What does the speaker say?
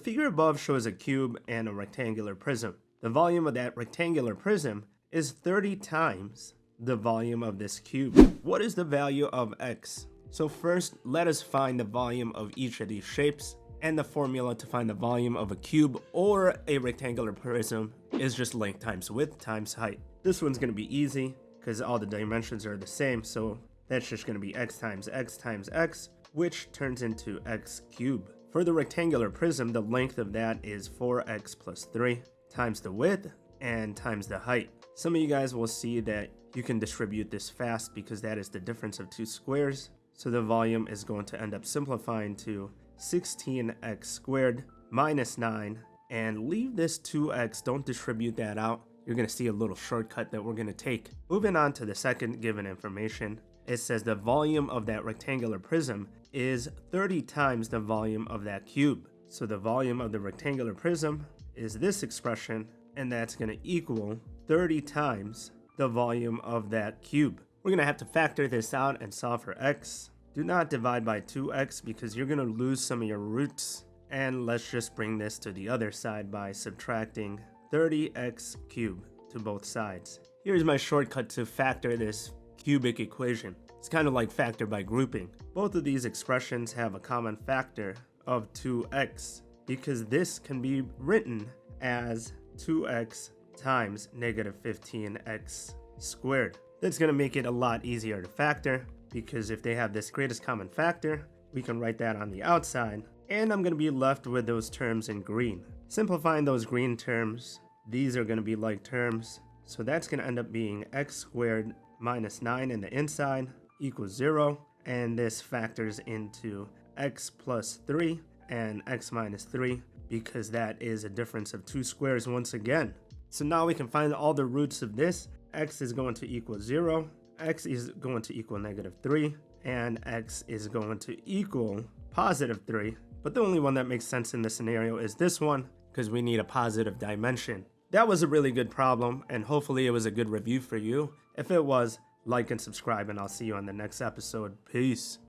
The figure above shows a cube and a rectangular prism. The volume of that rectangular prism is 30 times the volume of this cube. What is the value of x? So first, let us find the volume of each of these shapes, and the formula to find the volume of a cube or a rectangular prism is just length times width times height. This one's gonna be easy because all the dimensions are the same, so that's just gonna be x times x, which turns into x cubed. For the rectangular prism, the length of that is 4x plus 3 times the width and times the height. Some of you guys will see that you can distribute this fast because that is the difference of two squares. So the volume is going to end up simplifying to 16x squared minus 9, and leave this 2x, don't distribute that out. You're going to see a little shortcut that we're going to take. Moving on to the second given information, it says the volume of that rectangular prism is 30 times the volume of that cube. So the volume of the rectangular prism is this expression, and that's going to equal 30 times the volume of that cube. We're going to have to factor this out and solve for x. Do not divide by 2x because you're going to lose some of your roots. And let's just bring this to the other side by subtracting 30x cubed to both sides. Here's my shortcut to factor this cubic equation. It's kind of like factor by grouping. Both of these expressions have a common factor of 2x because this can be written as 2x times negative 15x squared. That's going to make it a lot easier to factor because if they have this greatest common factor, we can write that on the outside, and I'm going to be left with those terms in green. Simplifying those green terms, these are going to be like terms, so that's going to end up being x squared minus 9 in the inside equals 0, and this factors into x plus 3 and x minus 3 because that is a difference of two squares once again. So now we can find all the roots of this. X is going to equal 0, x is going to equal negative 3, and x is going to equal positive 3. But the only one that makes sense in this scenario is this one because we need a positive dimension. That was a really good problem, and hopefully it was a good review for you. If it was, like and subscribe, and I'll see you on the next episode. Peace.